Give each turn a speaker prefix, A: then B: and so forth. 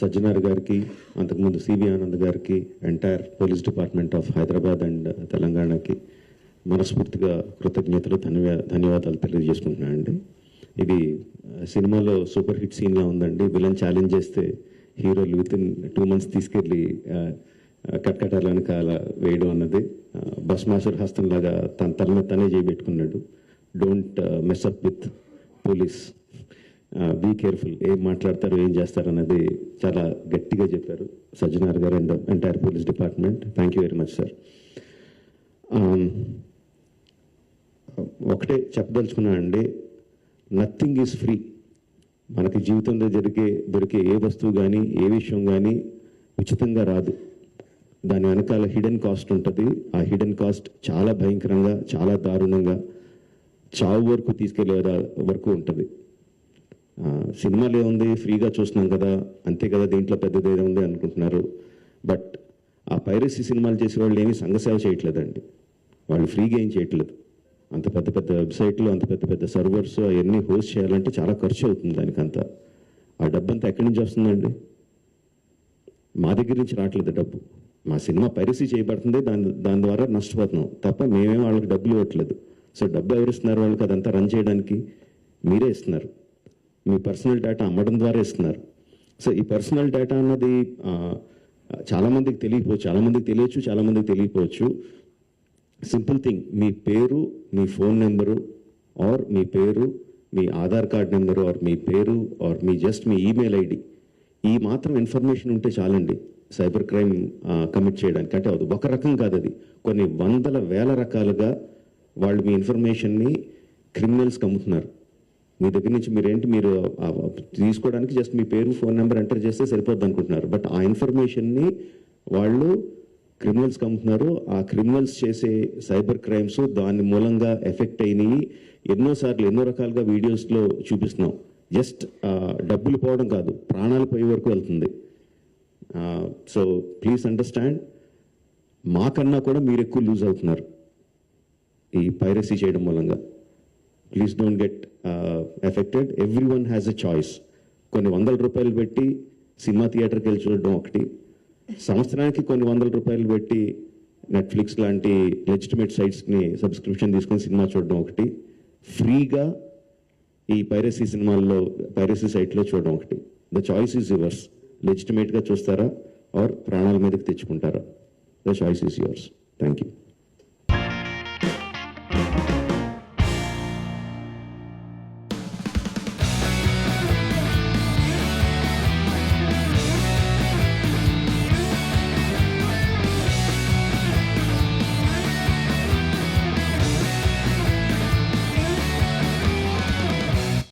A: సజ్జనార్ గారికి, అంతకుముందు సివి ఆనంద్ గారికి, entire police department of Hyderabad and తెలంగాణకి మనస్ఫూర్తిగా కృతజ్ఞతలు, ధన్యవాదాలు తెలియజేసుకుంటున్నానండి. ఇది సినిమాలో సూపర్ హిట్ సీన్లా ఉందండి. విలన్ ఛాలెంజ్ చేస్తే హీరోలు వితిన్ 2 months తీసుకెళ్ళి కట్కటాల వెనకాల వేయడం అన్నది బస్మాసుర్ హస్తంలాగా తన తల మీద తనే చేయబెట్టుకున్నాడు. Don't mess up with police, be careful, ఏం మాట్లాడతారు ఏం చేస్తారు అన్నది చాలా గట్టిగా చెప్పారు సజ్జనార్ గారు and entire police department. Thank you very much sir. ఒకటే చెప్పదలుచుకున్నానండి, నథింగ్ ఈజ్ ఫ్రీ. మనకి జీవితంలో దొరికే ఏ వస్తువు కానీ ఏ విషయం కానీ ఉచితంగా రాదు. దాని వెనకాల హిడెన్ కాస్ట్ ఉంటుంది. ఆ హిడెన్ కాస్ట్ చాలా భయంకరంగా, చాలా దారుణంగా, చావు వరకు తీసుకెళ్లే వరకు ఉంటుంది. సినిమాలు ఏముంది, ఫ్రీగా చూస్తున్నాం కదా, అంతే కదా, దీంట్లో పెద్దదేదో ఉంది అనుకుంటున్నారు. బట్ ఆ పైరసీ సినిమాలు చేసే వాళ్ళు ఏమీ సంఘసేవ చేయట్లేదండి. వాళ్ళు ఫ్రీగా ఏం చేయట్లేదు. అంత పెద్ద పెద్ద వెబ్సైట్లు, అంత పెద్ద పెద్ద సర్వర్స్ అవన్నీ హోస్ట్ చేయాలంటే చాలా ఖర్చు అవుతుంది. దానికంతా ఆ డబ్బంతా ఎక్కడి నుంచి వస్తుందండి? మా దగ్గర నుంచి రావట్లేదు డబ్బు. మా సినిమా పైరసీ చేయబడుతుంది, దాని ద్వారా నష్టపోతున్నాం తప్ప మేమేం వాళ్ళకి డబ్బులు ఇవ్వట్లేదు. సో డబ్బు ఎవరు ఇస్తున్నారు వాళ్ళకి? అదంతా రన్ చేయడానికి మీరే ఇస్తున్నారు. మీ పర్సనల్ డేటా అమ్మడం ద్వారా ఇస్తున్నారు. సో ఈ పర్సనల్ డేటా అన్నది చాలామందికి తెలియకపోవచ్చు, చాలామందికి తెలియచ్చు, చాలామందికి తెలియకపోవచ్చు. సింపుల్ థింగ్, మీ పేరు, మీ ఫోన్ నెంబరు, ఆర్ మీ పేరు, మీ ఆధార్ కార్డ్ నెంబరు, ఆర్ మీ పేరు, ఆర్ మీ ఈమెయిల్ ఐడి, ఈ మాత్రం ఇన్ఫర్మేషన్ ఉంటే చాలండి సైబర్ క్రైమ్ కమిట్ చేయడానికి. అంటే అది ఒక రకం కాదు, అది కొన్ని వందల వేల రకాలుగా వాళ్ళు మీ ఇన్ఫర్మేషన్ని క్రిమినల్స్కి అమ్ముతున్నారు. మీ దగ్గర నుంచి మీరు తీసుకోవడానికి జస్ట్ మీ పేరు, ఫోన్ నెంబర్ ఎంటర్ చేస్తే సరిపోద్ది అనుకుంటున్నారు. బట్ ఆ ఇన్ఫర్మేషన్ని వాళ్ళు క్రిమినల్స్కి అమ్ముతున్నారు. ఆ క్రిమినల్స్ చేసే సైబర్ క్రైమ్స్ దాని మూలంగా ఎఫెక్ట్ అయినాయి. ఎన్నోసార్లు ఎన్నో రకాలుగా వీడియోస్లో చూపిస్తున్నాం. జస్ట్ డబ్బులు పోవడం కాదు, ప్రాణాలు పోయే వరకు వెళ్తుంది. సో ప్లీజ్ అండర్స్టాండ్, మాకన్నా కూడా మీరు ఎక్కువ లూజ్ అవుతున్నారు ఈ పైరసీ చేయడం మూలంగా. Please don't get affected. Every one has a choice. కొన్ని ₹100 పెట్టి సినిమా థియేటర్కి వెళ్ళి చూడడం ఒకటి, సంవత్సరానికి కొన్ని ₹100 పెట్టి నెట్ఫ్లిక్స్ లాంటి లెజిటిమేట్ సైట్స్ని సబ్స్క్రిప్షన్ తీసుకొని సినిమా చూడడం ఒకటి, ఫ్రీగా ఈ పైరసీ సైట్లో చూడడం ఒకటి. The choice is yours. లెజిటిమేట్గా చూస్తారా ఆర్ ప్రాణాల మీదకి తెచ్చుకుంటారా? The choice is yours. Thank you.